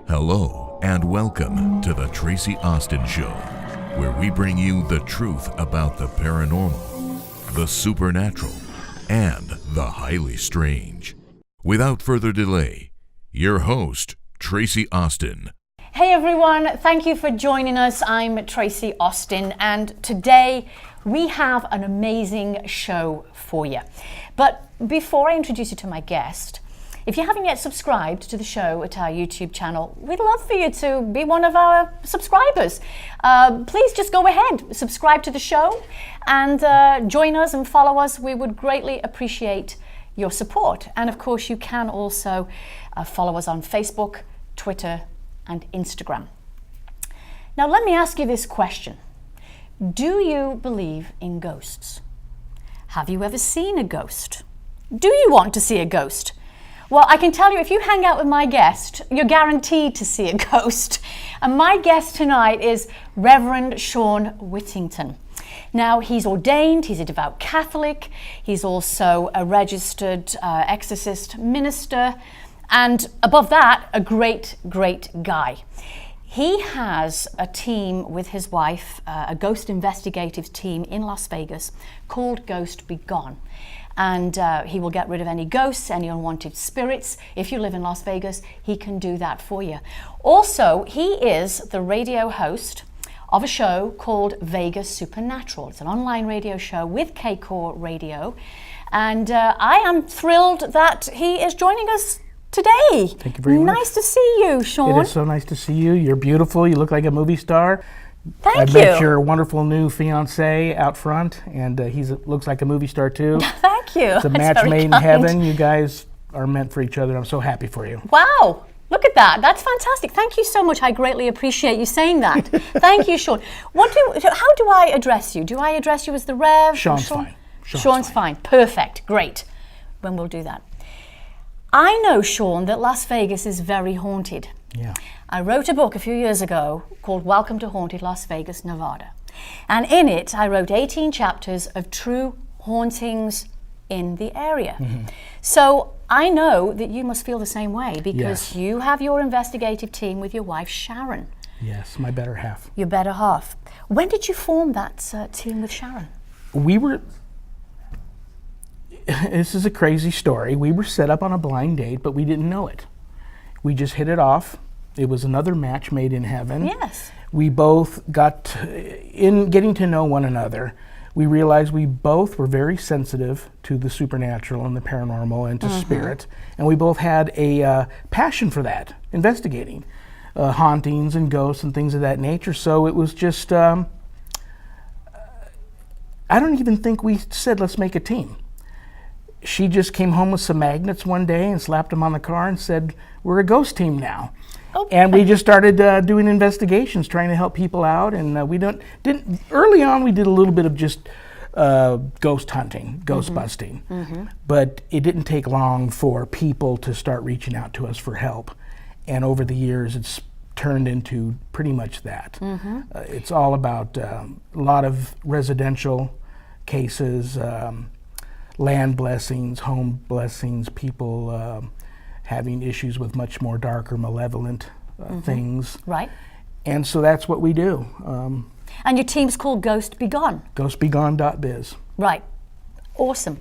Hello and welcome to the Tracie Austin Show, where we bring you the truth about the paranormal, the supernatural, and the highly strange. Without further delay, your host, Tracie Austin. Hey everyone, thank you for joining us. I'm Tracie Austin, and today we have an amazing show for you. But before I introduce you to my guest, if you haven't yet subscribed to the show at our YouTube channel, we'd love for you to be one of our subscribers. Please just go ahead, subscribe to the show, and join us and follow us. We would greatly appreciate your support. And of course, you can also follow us on Facebook, Twitter, and Instagram. Now, let me ask you this question. Do you believe in ghosts? Have you ever seen a ghost? Do you want to see a ghost? Well, I can tell you, if you hang out with my guest, you're guaranteed to see a ghost. And my guest tonight is Reverend Shawn Whittington. Now, he's ordained, he's a devout Catholic, he's also a registered exorcist minister, and above that, a great, great guy. He has a team with his wife, a ghost investigative team in Las Vegas called GhostBGone. And he will get rid of any ghosts, any unwanted spirits. If you live in Las Vegas, he can do that for you. Also, he is the radio host of a show called Vegas Supernatural. It's an online radio show with KCOR Radio. And I am thrilled that he is joining us today. Thank you very much. Nice to see you, Shawn. It is so nice to see you. You're beautiful. You look like a movie star. Thank you. I met your wonderful new fiancé out front, and he looks like a movie star too. Thank you. It's a match made in heaven. You guys are meant for each other. I'm so happy for you. Wow. Look at that. That's fantastic. Thank you so much. I greatly appreciate you saying that. Thank you, Shawn. How do I address you? Do I address you as the Rev? Shawn's fine. Shawn's fine. Perfect. Great. When we'll do that. I know, Shawn, that Las Vegas is very haunted. Yeah. I wrote a book a few years ago called Welcome to Haunted Las Vegas, Nevada. And in it, I wrote 18 chapters of true hauntings in the area. Mm-hmm. So I know that you must feel the same way because you have your investigative team with your wife, Sharon. Yes, my better half. Your better half. When did you form that team with Sharon? This is a crazy story. We were set up on a blind date, but we didn't know it. We just hit it off. It was another match made in heaven. Yes. We both got, in getting to know one another, we realized we both were very sensitive to the supernatural and the paranormal and to spirit. And we both had a passion for that, investigating hauntings and ghosts and things of that nature. So it was just, I don't even think we said, let's make a team. She just came home with some magnets one day and slapped them on the car and said, we're a ghost team now. Okay. And we just started doing investigations, trying to help people out. And early on, we did a little bit of just ghost hunting, ghost busting. Mm-hmm. But it didn't take long for people to start reaching out to us for help. And over the years, it's turned into pretty much that. Mm-hmm. It's all about a lot of residential cases, land blessings, home blessings, people having issues with much more darker, malevolent things. Right. And so that's what we do. And your team's called GhostBGone. GhostBGone.biz. Right. Awesome.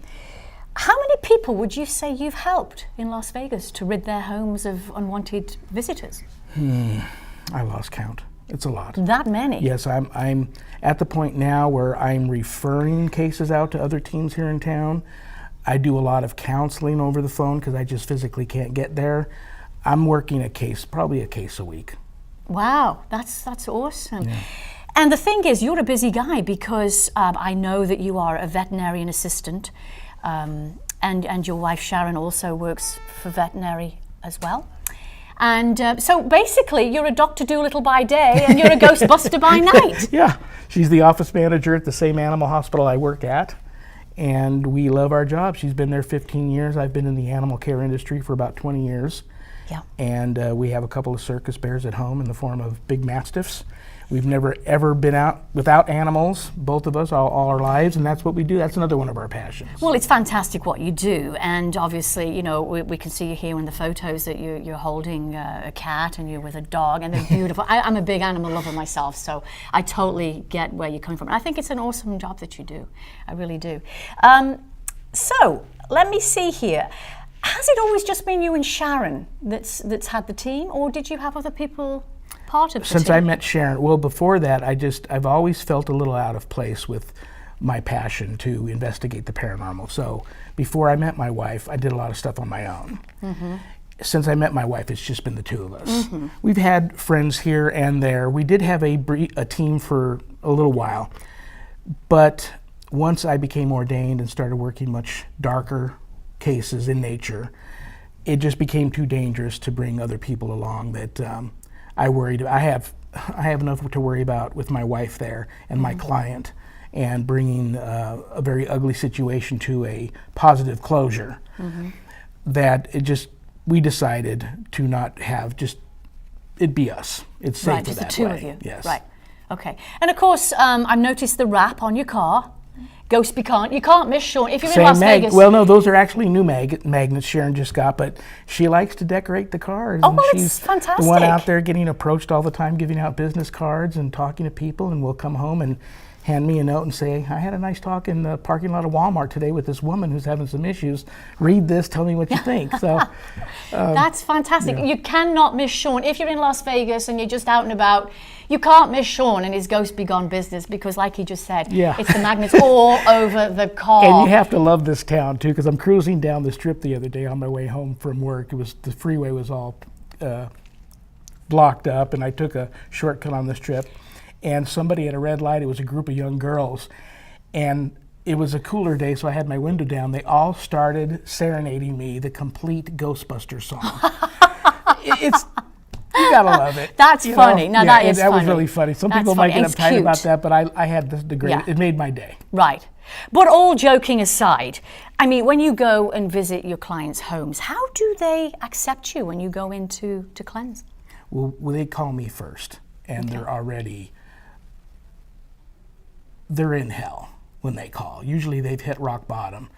How many people would you say you've helped in Las Vegas to rid their homes of unwanted visitors? I lost count. It's a lot. That many? Yes, I'm at the point now where I'm referring cases out to other teams here in town. I do a lot of counseling over the phone because I just physically can't get there. I'm working probably a case a week. Wow, that's awesome. Yeah. And the thing is, you're a busy guy because I know that you are a veterinarian assistant, and your wife Sharon also works for veterinary as well. And so basically, you're a Dr. Dolittle by day and you're a Ghostbuster by night. Yeah, she's the office manager at the same animal hospital I work at. And we love our job. She's been there 15 years. I've been in the animal care industry for about 20 years. Yeah. And we have a couple of circus bears at home in the form of big mastiffs. We've never ever been out without animals, both of us, all our lives, and that's what we do. That's another one of our passions. Well, it's fantastic what you do, and obviously, you know, we can see you here in the photos that you're holding a cat and you're with a dog, and they're beautiful. I'm a big animal lover myself, so I totally get where you're coming from. And I think it's an awesome job that you do. I really do. So let me see here. Has it always just been you and Sharon that's had the team, or did you have other people part of the Since team? I met Sharon, well, before that, I've always felt a little out of place with my passion to investigate the paranormal. So before I met my wife, I did a lot of stuff on my own. Since I met my wife, it's just been the two of us. We've had friends here and there. We did have a team for a little while, but once I became ordained and started working much darker cases in nature, it just became too dangerous to bring other people along that I worried. I have enough to worry about with my wife there and my client, and bringing a very ugly situation to a positive closure. That we decided to not have it'd be us. It's safer right, just that the two way. of you. Yes. Right. Okay. And of course, I've noticed the wrap on your car. GhostBGone. You can't miss Shawn. If you're in Las Vegas. Well, no, those are actually new magnets Sharon just got, but she likes to decorate the cars. Oh, and well, she's it's fantastic. the one out there getting approached all the time, giving out business cards and talking to people, and we'll come home and hand me a note and say, I had a nice talk in the parking lot of Walmart today with this woman who's having some issues. Read this, tell me what you think. So that's fantastic. yeah. You cannot miss Shawn. If you're in Las Vegas and you're just out and about, you can't miss Shawn and his GhostBGone business, because like he just said, Yeah. it's the magnets all over the car. And you have to love this town too, because I'm cruising down the strip the other day on my way home from work. The freeway was all blocked up, and I took a shortcut on the strip. And somebody at a red light, it was a group of young girls, and it was a cooler day, so I had my window down. They all started serenading me the complete Ghostbusters song. You gotta love it. That's funny. Now that is that was funny. really funny. Some That's people funny. might get It's uptight cute. about that, but I had the great. Yeah. It made my day. Right. But all joking aside, I mean, when you go and visit your clients' homes, how do they accept you when you go in to cleanse? Well, they call me first, and they're in hell when they call. Usually they've hit rock bottom.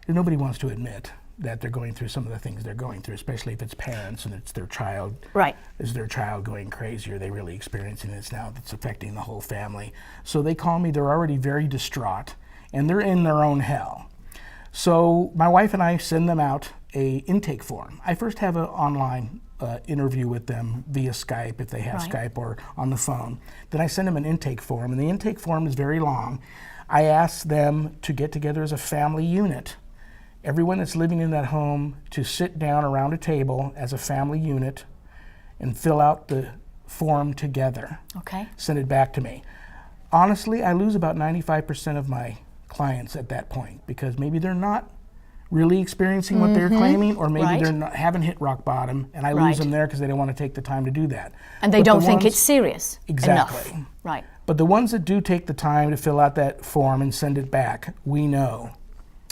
And nobody wants to admit that they're going through some of the things they're going through, especially if it's parents and it's their child. Right. Is their child going crazy? Are they really experiencing this now that's affecting the whole family? So they call me, they're already very distraught, and they're in their own hell. So my wife and I send them out a intake form. I first have an online interview with them via Skype, if they have Skype, or on the phone. Then I send them an intake form, and the intake form is very long. I ask them to get together as a family unit. Everyone that's living in that home to sit down around a table as a family unit and fill out the form together. Okay. Send it back to me. Honestly, I lose about 95% of my clients at that point, because maybe they're not really experiencing what they're claiming, or maybe haven't hit rock bottom, and I lose them there because they don't want to take the time to do that. And they don't think it's serious Exactly. enough. Right. But the ones that do take the time to fill out that form and send it back, we know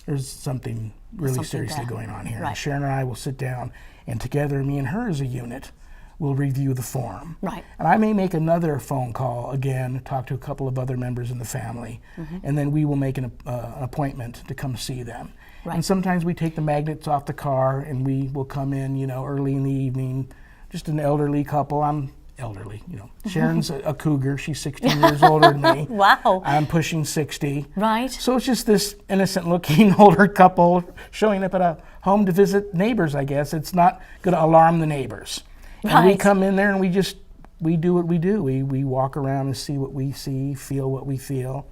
there's something really seriously going on here. Right. And Sharon and I will sit down, and together, me and her as a unit, will review the form. Right. And I may make another phone call again, talk to a couple of other members in the family, and then we will make an appointment to come see them. Right. And sometimes we take the magnets off the car, and we will come in, early in the evening, just an elderly couple. I'm elderly, Sharon's a cougar. She's 16 years older than me. Wow. I'm pushing 60. Right. So it's just this innocent-looking older couple showing up at a home to visit neighbors, I guess. It's not going to alarm the neighbors. And we come in there and we do what we do. We walk around and see what we see, feel what we feel.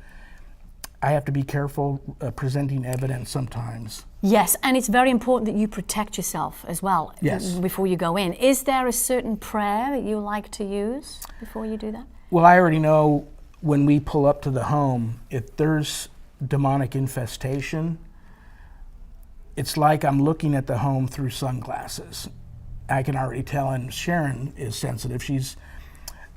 I have to be careful presenting evidence sometimes. Yes, and it's very important that you protect yourself as well. Yes. Before you go in. Is there a certain prayer that you like to use before you do that? Well, I already know when we pull up to the home, if there's demonic infestation, it's like I'm looking at the home through sunglasses. I can already tell, and Sharon is sensitive. She's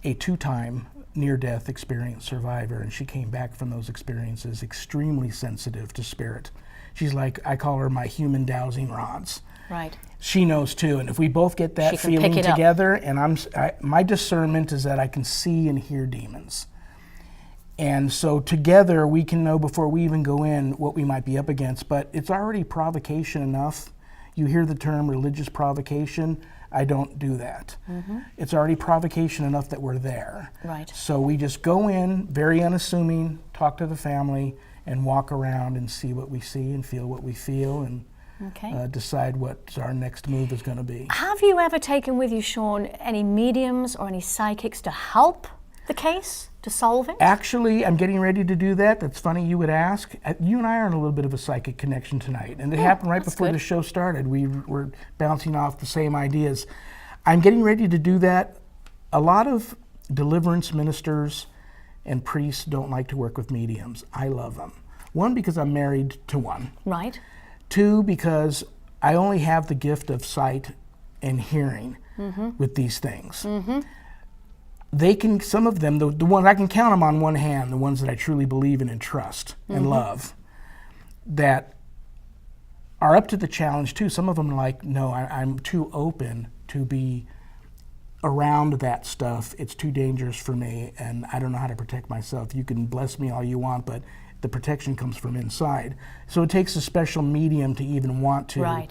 a 2-time near-death experience survivor, and she came back from those experiences extremely sensitive to spirit. She's like, I call her my human dowsing rods. Right. She knows too, and if we both get that feeling together, and my discernment is that I can see and hear demons. And so together we can know before we even go in what we might be up against, but it's already provocation enough. You hear the term religious provocation. I don't do that. It's already provocation enough that we're there. Right. So we just go in, very unassuming, talk to the family, and walk around and see what we see and feel what we feel, and decide what our next move is going to be. Have you ever taken with you, Shawn, any mediums or any psychics to help the case, to solve it? Actually, I'm getting ready to do that. That's funny you would ask. You and I are in a little bit of a psychic connection tonight, and it happened right before the show started. We were bouncing off the same ideas. I'm getting ready to do that. A lot of deliverance ministers and priests don't like to work with mediums. I love them. One, because I'm married to one. Right. Two, because I only have the gift of sight and hearing with these things. They can, some of them, the ones I can count them on one hand, the ones that I truly believe in and trust and love, that are up to the challenge too. Some of them are like, no, I'm too open to be around that stuff. It's too dangerous for me, and I don't know how to protect myself. You can bless me all you want, but the protection comes from inside. So it takes a special medium to even want to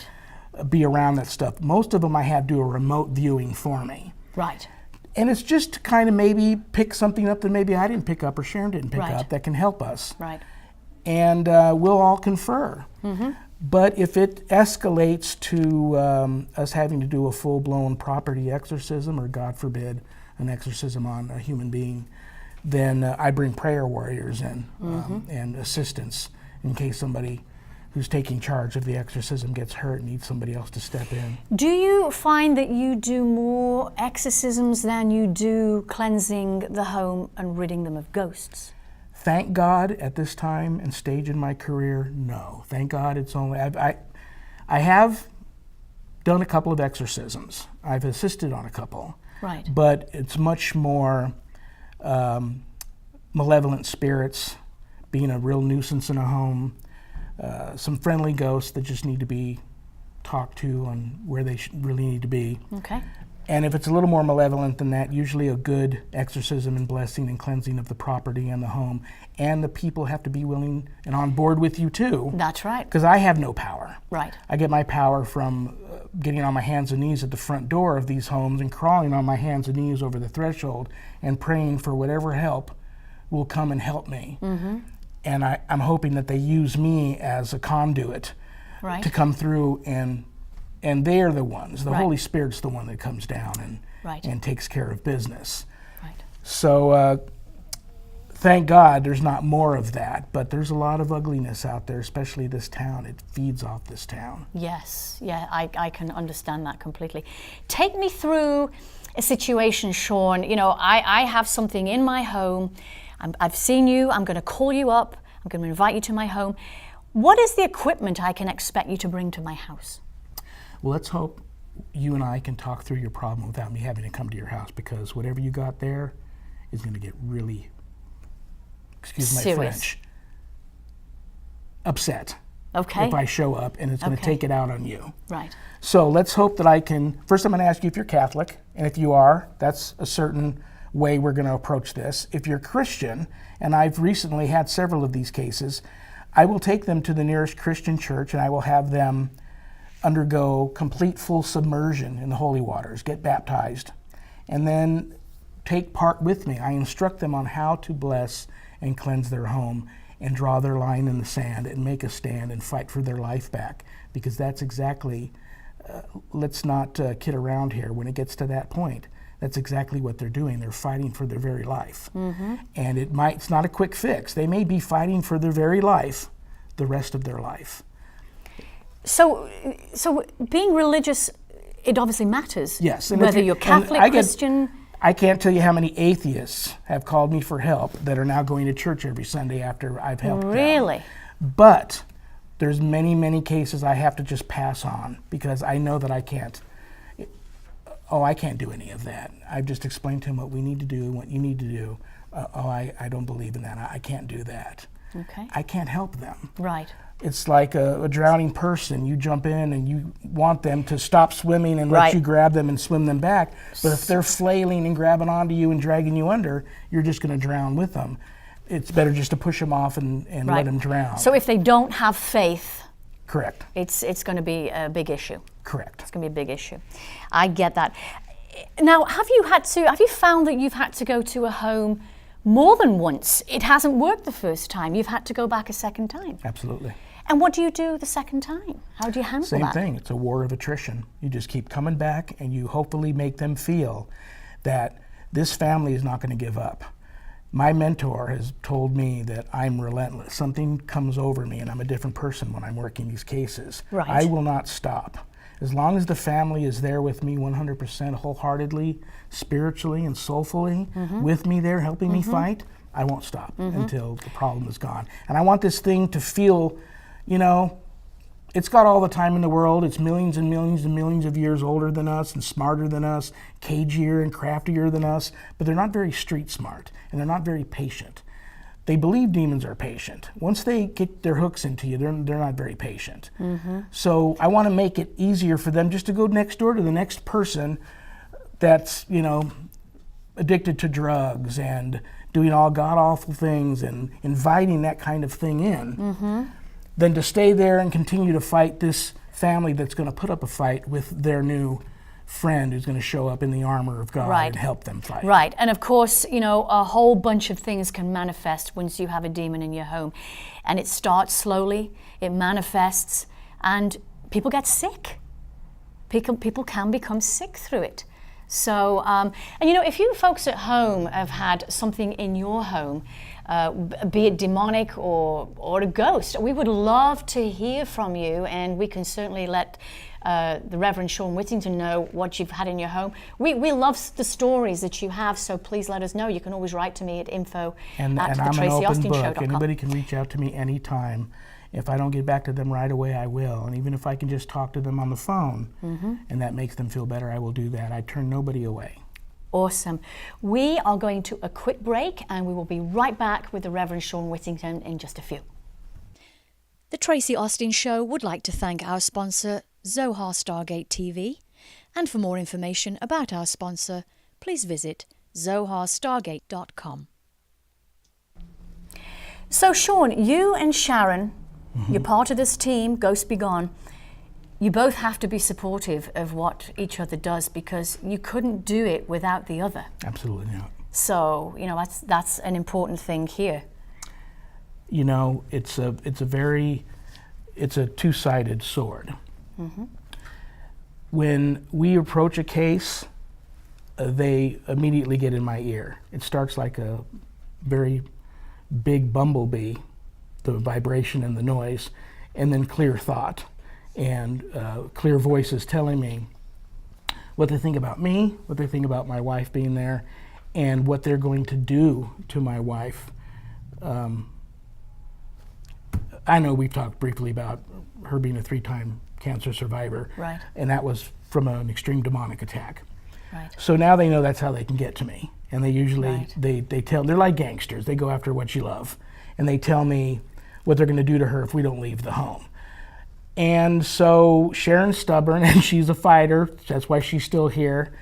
be around that stuff. Most of them I have do a remote viewing for me. Right. And it's just to kind of maybe pick something up that maybe I didn't pick up or Sharon didn't pick up that can help us. Right. And we'll all confer. But if it escalates to us having to do a full-blown property exorcism, or God forbid, an exorcism on a human being, then I bring prayer warriors in and assistance in case somebody who's taking charge of the exorcism gets hurt and needs somebody else to step in. Do you find that you do more exorcisms than you do cleansing the home and ridding them of ghosts? Thank God at this time and stage in my career, no. Thank God it's only, I have done a couple of exorcisms. I've assisted on a couple. Right. But it's much more malevolent spirits being a real nuisance in a home, some friendly ghosts that just need to be talked to on where they really need to be. Okay. And if it's a little more malevolent than that, usually a good exorcism and blessing and cleansing of the property and the home. And the people have to be willing and on board with you too. That's right. Because I have no power. Right. I get my power from getting on my hands and knees at the front door of these homes and crawling on my hands and knees over the threshold and praying for whatever help will come and help me. And I'm hoping that they use me as a conduit to come through, and they are the ones. The Holy Spirit's the one that comes down and takes care of business. Right. So thank God there's not more of that, but there's a lot of ugliness out there, especially this town. It feeds off this town. Yes, yeah, I can understand that completely. Take me through a situation, Shawn. You know, I have something in my home. I've seen you, I'm going to call you up, I'm going to invite you to my home. What is the equipment I can expect you to bring to my house? Well, let's hope you and I can talk through your problem without me having to come to your house, because whatever you got there is going to get really, excuse my French, upset. Okay. If I show up, and it's going to take it out on you. Right. So let's hope that I can, first I'm going to ask you if you're Catholic, and if you are, that's a certain way we're going to approach this. If you're Christian, and I've recently had several of these cases, I will take them to the nearest Christian church, and I will have them undergo complete full submersion in the holy waters, get baptized, and then take part with me. I instruct them on how to bless and cleanse their home and draw their line in the sand and make a stand and fight for their life back, because that's exactly, let's not kid around here. When it gets to that point, that's exactly what they're doing. They're fighting for their very life. And it's not a quick fix. They may be fighting for their very life the rest of their life. So being religious, it obviously matters. Yes. Whether you're Catholic, Christian. I can't tell you how many atheists have called me for help that are now going to church every Sunday after I've helped them. Really? But there's many, many cases I have to just pass on, because I know that I can't do any of that. I've just explained to him what we need to do and what you need to do. I don't believe in that. I can't do that. Okay. I can't help them. Right. It's like a drowning person. You jump in and you want them to stop swimming and let you grab them and swim them back. But if they're flailing and grabbing onto you and dragging you under, you're just going to drown with them. It's better just to push them off and let them drown. So if they don't have faith, correct. It's going to be a big issue. Correct. It's going to be a big issue. I get that. Now, have you found that you've had to go to a home more than once? It hasn't worked the first time. You've had to go back a second time. Absolutely. And what do you do the second time? How do you handle that? Same thing. It's a war of attrition. You just keep coming back and you hopefully make them feel that this family is not going to give up. My mentor has told me that I'm relentless. Something comes over me and I'm a different person when I'm working these cases. Right. I will not stop. As long as the family is there with me 100% wholeheartedly, spiritually and soulfully, with me there helping me fight, I won't stop until the problem is gone. And I want this thing to feel, you know, it's got all the time in the world. It's millions and millions and millions of years older than us and smarter than us, cagier and craftier than us, but they're not very street smart and they're not very patient. They believe demons are patient. Once they get their hooks into you, they're not very patient. So I want to make it easier for them just to go next door to the next person that's, you know, addicted to drugs and doing all god-awful things and inviting that kind of thing in, than to stay there and continue to fight this family that's going to put up a fight with their new friend who's going to show up in the armor of God and help them fight. Right, and of course, you know, a whole bunch of things can manifest once you have a demon in your home. And it starts slowly, it manifests, and people get sick. People can become sick through it. So, and you know, if you folks at home have had something in your home, be it demonic or a ghost, we would love to hear from you, and we can certainly let the Reverend Shawn Whittington know what you've had in your home. We love the stories that you have, so please let us know. You can always write to me at info@thetраciaustinShow.com. Anybody can reach out to me anytime. If I don't get back to them right away, I will. And even if I can just talk to them on the phone and that makes them feel better, I will do that. I turn nobody away. Awesome. We are going to a quick break and we will be right back with the Reverend Shawn Whittington in just a few. The Tracie Austin Show would like to thank our sponsor, Zohar Stargate TV. And for more information about our sponsor, please visit zoharstargate.com. So Shawn, you and Sharon, you're part of this team, GhostBGone. You both have to be supportive of what each other does because you couldn't do it without the other. Absolutely not. So, you know, that's an important thing here. You know, it's a two-sided sword. When we approach a case, they immediately get in my ear. It starts like a very big bumblebee, the vibration and the noise, and then clear thought and clear voices telling me what they think about me, what they think about my wife being there, and what they're going to do to my wife. I know we've talked briefly about her being a 3-time cancer survivor, right? And that was from an extreme demonic attack. Right. So now they know that's how they can get to me, and they usually they're like gangsters. They go after what you love, and they tell me what they're going to do to her if we don't leave the home. And so Sharon's stubborn, and she's a fighter. That's why she's still here.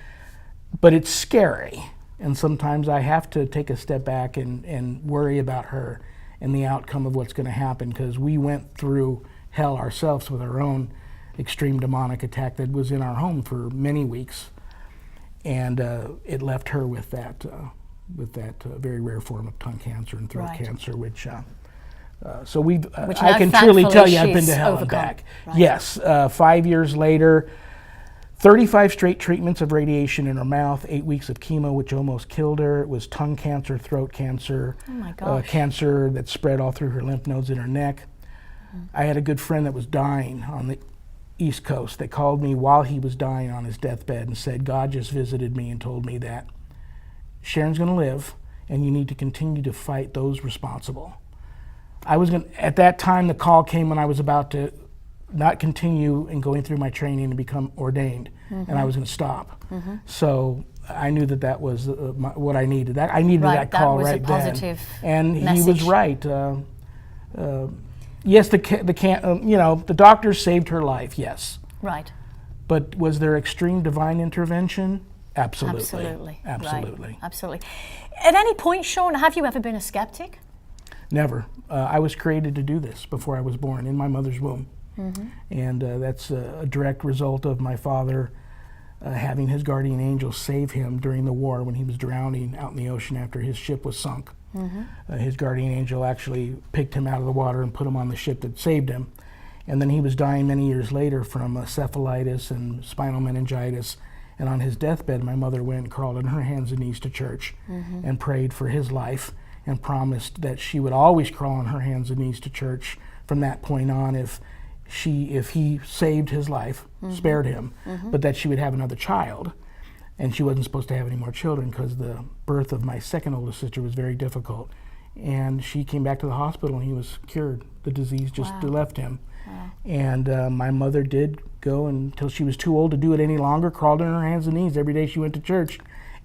But it's scary, and sometimes I have to take a step back and worry about her and the outcome of what's going to happen, because we went through hell ourselves with our own extreme demonic attack that was in our home for many weeks, and it left her with that very rare form of tongue cancer and throat cancer, which so we I can truly tell you I've been to hell and back. Right. Yes, 5 years later, 35 straight treatments of radiation in her mouth, 8 weeks of chemo, which almost killed her. It was tongue cancer, throat cancer, cancer that spread all through her lymph nodes in her neck. I had a good friend that was dying on the East Coast. They called me while he was dying on his deathbed and said, God just visited me and told me that Sharon's going to live and you need to continue to fight those responsible. At that time, the call came when I was about to not continue in going through my training and become ordained, and I was going to stop. So I knew that was what I needed. I needed that call right then. That was a positive and message. he was right. Yes, the doctors saved her life, yes. Right. But was there extreme divine intervention? Absolutely. Absolutely. Absolutely. Right. Absolutely. At any point, Shawn, have you ever been a skeptic? Never. I was created to do this before I was born, in my mother's womb. Mm-hmm. And that's a direct result of my father having his guardian angel save him during the war when he was drowning out in the ocean after his ship was sunk. Mm-hmm. His guardian angel actually picked him out of the water and put him on the ship that saved him. And then he was dying many years later from encephalitis and spinal meningitis. And on his deathbed, my mother went and crawled on her hands and knees to church and prayed for his life and promised that she would always crawl on her hands and knees to church from that point on if he saved his life, spared him, but that she would have another child. And she wasn't supposed to have any more children because the birth of my second oldest sister was very difficult. And she came back to the hospital and he was cured. The disease just left him. Wow. And my mother did go until she was too old to do it any longer, crawled on her hands and knees every day she went to church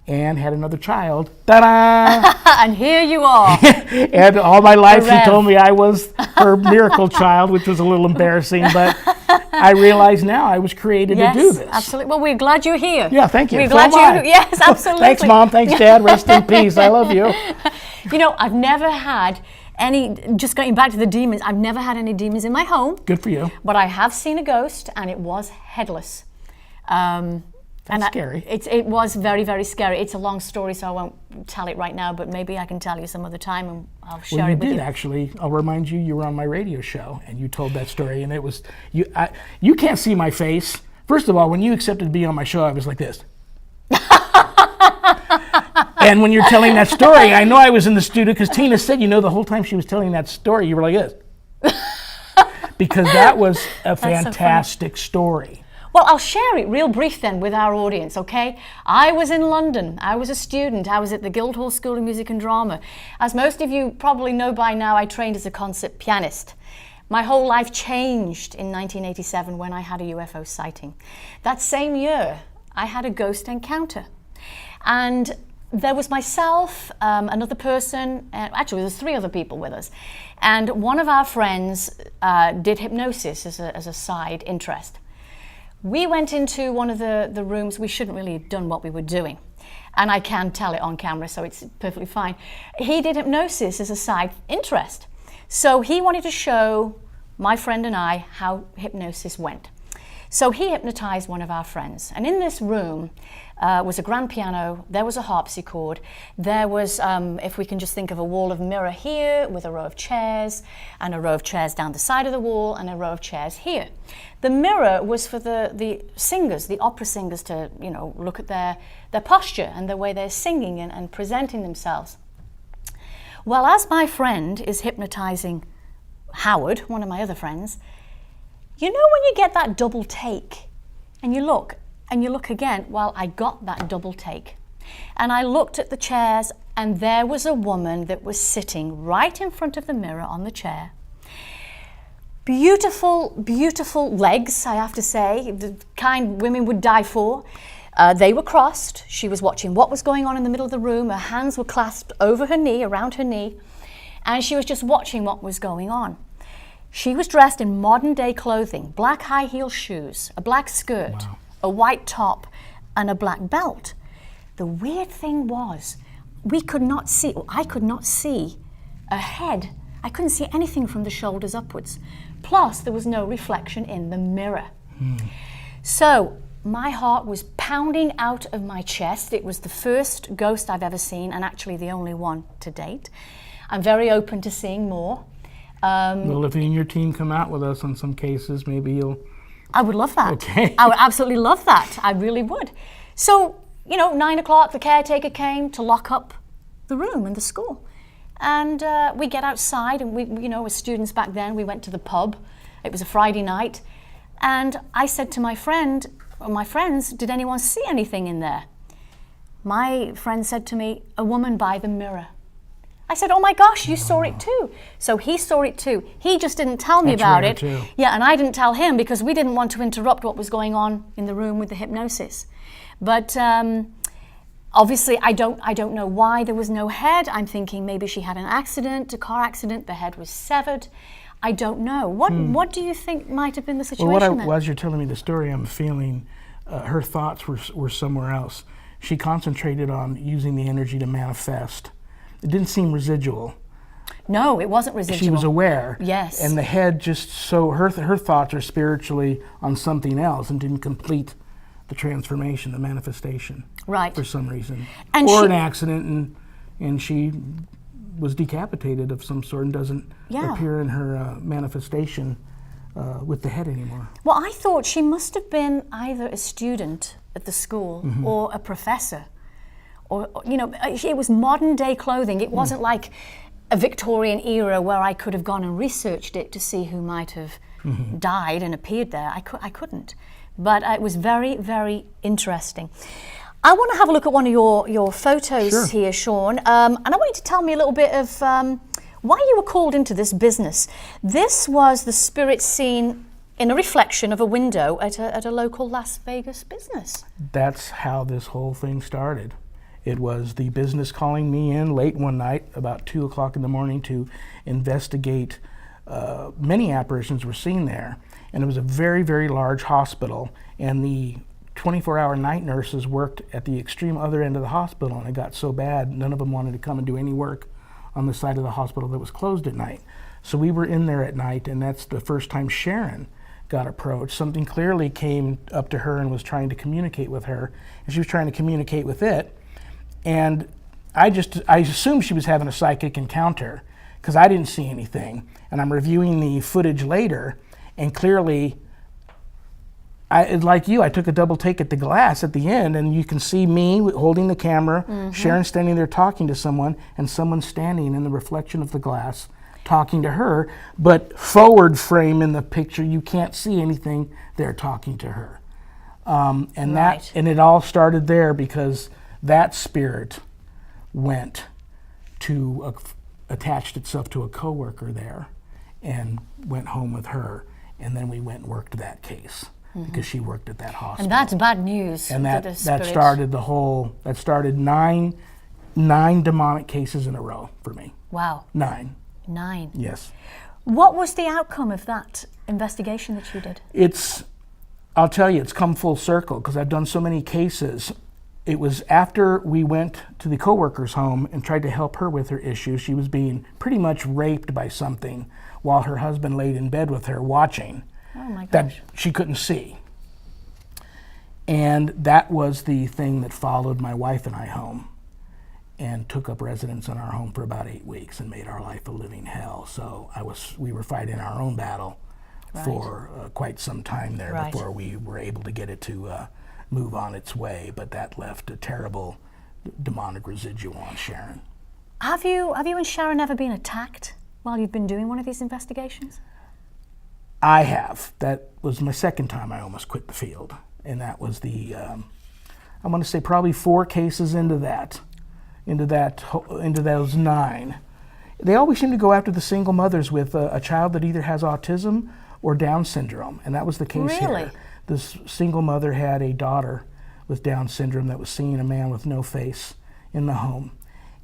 and had another child. Ta-da! And here you are. And all my life she told me I was her miracle child, which was a little embarrassing, but I realize now I was created to do this. Absolutely. Well, we're glad you're here. Yeah, thank you. We're glad you. Yes, absolutely. Thanks, Mom. Thanks, Dad. Rest in peace. I love you. You know, I've never had any, just going back to the demons, I've never had any demons in my home. Good for you. But I have seen a ghost, and it was headless. That's scary. It was very, very scary. It's a long story, so I won't tell it right now, but maybe I can tell you some other time and I'll share it with you. You did, actually. I'll remind you, you were on my radio show and you told that story, and it was, you can't see my face. First of all, when you accepted to be on my show, I was like this. And when you're telling that story, I know I was in the studio because Tina said, the whole time she was telling that story, you were like this. Because that was a fantastic story. Well, I'll share it real brief then with our audience, okay? I was in London. I was a student. I was at the Guildhall School of Music and Drama. As most of you probably know by now, I trained as a concert pianist. My whole life changed in 1987 when I had a UFO sighting. That same year, I had a ghost encounter. And there was myself, another person, actually there's 3 other people with us. And one of our friends did hypnosis as a side interest. We went into one of the rooms. We shouldn't really have done what we were doing. And I can tell it on camera, so it's perfectly fine. He did hypnosis as a side interest. So he wanted to show my friend and I how hypnosis went. So he hypnotized one of our friends. And in this room was a grand piano, there was a harpsichord, there was, if we can just think of a wall of mirror here with a row of chairs, and a row of chairs down the side of the wall, and a row of chairs here. The mirror was for the singers, the opera singers, to look at their posture and the way they're singing and presenting themselves. Well, as my friend is hypnotizing Howard, one of my other friends, when you get that double take and you look again, well, I got that double take. And I looked at the chairs and there was a woman that was sitting right in front of the mirror on the chair. Beautiful, beautiful legs, I have to say, the kind women would die for. They were crossed. She was watching what was going on in the middle of the room. Her hands were clasped over her knee, around her knee, and she was just watching what was going on. She was dressed in modern day clothing, black high heel shoes, a black skirt, wow, a white top, and a black belt. The weird thing was, I could not see a head. I couldn't see anything from the shoulders upwards. Plus, there was no reflection in the mirror. So my heart was pounding out of my chest. It was the first ghost I've ever seen, and actually the only one to date. I'm very open to seeing more. Well, if you and your team come out with us on some cases, maybe you'll... I would love that. Okay. I would absolutely love that. I really would. So, 9 o'clock, the caretaker came to lock up the room in the school. And we get outside, and we, as students back then, we went to the pub. It was a Friday night. And I said to my friends, did anyone see anything in there? My friend said to me, a woman by the mirror. I said, oh my gosh, you saw it too. So he saw it too. He just didn't tell me about it. Too. Yeah, and I didn't tell him because we didn't want to interrupt what was going on in the room with the hypnosis. But Obviously, I don't know why there was no head. I'm thinking maybe she had an accident, a car accident, the head was severed. I don't know. What do you think might have been the situation then? As you're telling me the story, I'm feeling her thoughts were somewhere else. She concentrated on using the energy to manifest. It didn't seem residual. No, it wasn't residual. She was aware. Yes. And the head just, so her thoughts are spiritually on something else and didn't complete the transformation, the manifestation. Right. For some reason. And or an accident and she was decapitated of some sort and doesn't appear in her manifestation with the head anymore. Well, I thought she must have been either a student at the school or a professor. Or, you know, it was modern day clothing. It wasn't like a Victorian era where I could have gone and researched it to see who might have died and appeared there. I couldn't. But it was very, very interesting. I want to have a look at one of your photos here, Shawn. And I want you to tell me a little bit of why you were called into this business. This was the spirit seen in a reflection of a window at a local Las Vegas business. That's how this whole thing started. It was the business calling me in late one night, about 2 o'clock in the morning, to investigate many apparitions were seen there. And it was a very, very large hospital, and the 24-hour night nurses worked at the extreme other end of the hospital, and it got so bad none of them wanted to come and do any work on the side of the hospital that was closed at night. So we were in there at night, and that's the first time Sharon got approached. Something clearly came up to her and was trying to communicate with her, and she was trying to communicate with it. And I assumed she was having a psychic encounter because I didn't see anything. And I'm reviewing the footage later, and clearly, like you, I took a double take at the glass at the end, and you can see me holding the camera, Sharon standing there talking to someone, and someone standing in the reflection of the glass talking to her, but forward frame in the picture, you can't see anything there talking to her. And it all started there because that spirit went to, attached itself to a coworker there and went home with her. And then we went and worked that case because she worked at that hospital. And that's bad news. And that started nine demonic cases in a row for me. Wow. 9. Yes. Yes. What was the outcome of that investigation that you did? I'll tell you, it's come full circle because I've done so many cases. It was after we went to the coworker's home and tried to help her with her issue. She was being pretty much raped by something while her husband laid in bed with her watching. Oh my gosh. That she couldn't see. And that was the thing that followed my wife and I home and took up residence in our home for about 8 weeks and made our life a living hell. So we were fighting our own battle for quite some time there before we were able to get it to move on its way, but that left a terrible demonic residual on Sharon. Have you and Sharon ever been attacked while you've been doing one of these investigations? I have. That was my second time I almost quit the field, and that was I want to say probably 4 cases into those 9. They always seem to go after the single mothers with a child that either has autism or Down syndrome, and that was the case here. This single mother had a daughter with Down syndrome that was seeing a man with no face in the home.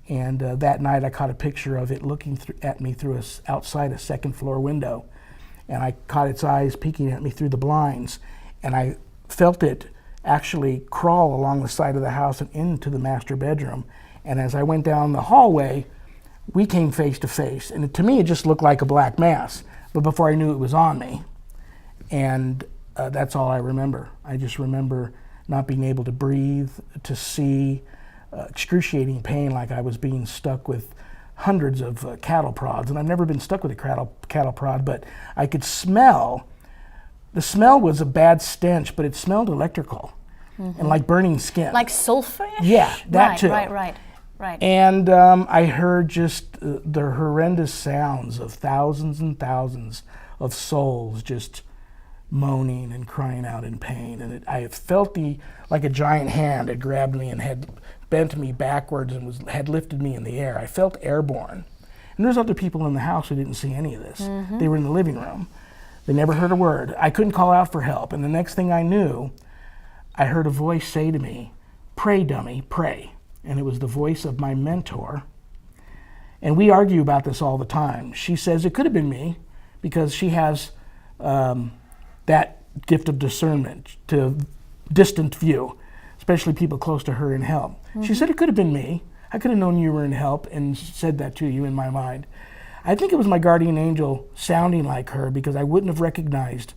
And that night I caught a picture of it looking at me through outside a second floor window. And I caught its eyes peeking at me through the blinds. And I felt it actually crawl along the side of the house and into the master bedroom. And as I went down the hallway, we came face to face. And to me, it just looked like a black mass. But before I knew it was on me. And that's all I remember. I just remember not being able to breathe, to see, excruciating pain, like I was being stuck with hundreds of cattle prods. And I've never been stuck with a cattle prod, but I could smell. The smell was a bad stench, but it smelled electrical and like burning skin. Like sulfur? Yeah, that too. Right. And I heard just the horrendous sounds of thousands and thousands of souls just moaning and crying out in pain. And I felt like a giant hand had grabbed me and had bent me backwards and had lifted me in the air. I felt airborne. And there's other people in the house who didn't see any of this. They were in the living room. They never heard a word. I couldn't call out for help. And the next thing I knew, I heard a voice say to me, "Pray, dummy, pray." and it was the voice of my mentor. And we argue about this all the time. She says it could have been me because she has that gift of discernment to distant view, especially people close to her in help. She said it could have been me. I could have known you were in help and said that to you in my mind. I think it was my guardian angel sounding like her because I wouldn't have recognized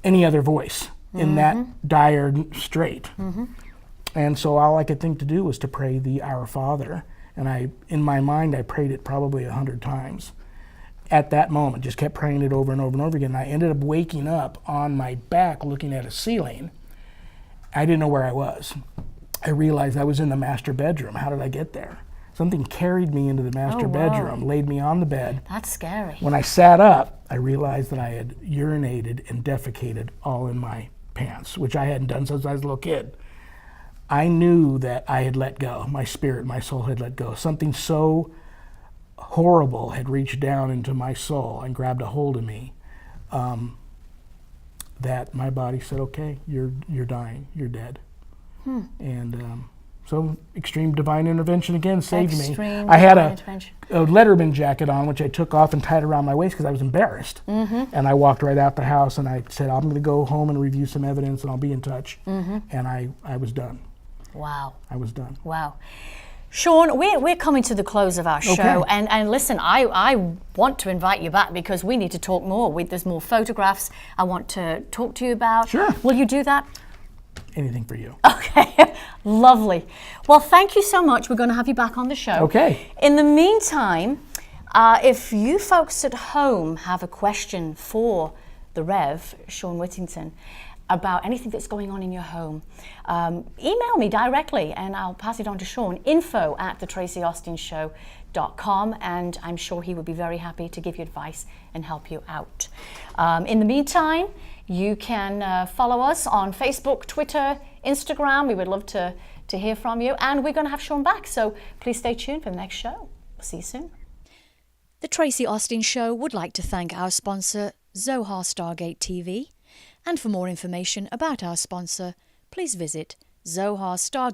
any other voice in that dire strait. And so all I could think to do was to pray the Our Father. And in my mind, I prayed it probably 100 times. At that moment, just kept praying it over and over and over again. I ended up waking up on my back looking at a ceiling. I didn't know where I was. I realized I was in the master bedroom. How did I get there? Something carried me into the master bedroom, laid me on the bed. That's scary. When I sat up, I realized that I had urinated and defecated all in my pants, which I hadn't done since I was a little kid. I knew that I had let go. My spirit, my soul had let go. Something so horrible had reached down into my soul and grabbed a hold of me that my body said, okay, you're dying, you're dead. And so extreme divine intervention again saved me. I had a Letterman jacket on, which I took off and tied around my waist because I was embarrassed. And I walked right out the house and I said, I'm going to go home and review some evidence and I'll be in touch. And I was done. Wow. I was done. Wow. Shawn, we're coming to the close of our show, and listen, I want to invite you back because we need to talk more. There's more photographs I want to talk to you about. Sure. Will you do that? Anything for you. Okay, lovely. Well, thank you so much. We're going to have you back on the show. Okay. In the meantime, if you folks at home have a question for the Rev, Shawn Whittington, about anything that's going on in your home, email me directly and I'll pass it on to Shawn, info@theracieustinshow.com, and I'm sure he would be very happy to give you advice and help you out. In the meantime, you can follow us on Facebook, Twitter, Instagram. We would love to hear from you, and we're going to have Shawn back, so please stay tuned for the next show. We'll see you soon. The Tracie Austin Show would like to thank our sponsor, Zohar Stargate TV. And for more information about our sponsor, please visit zoharstargate.com.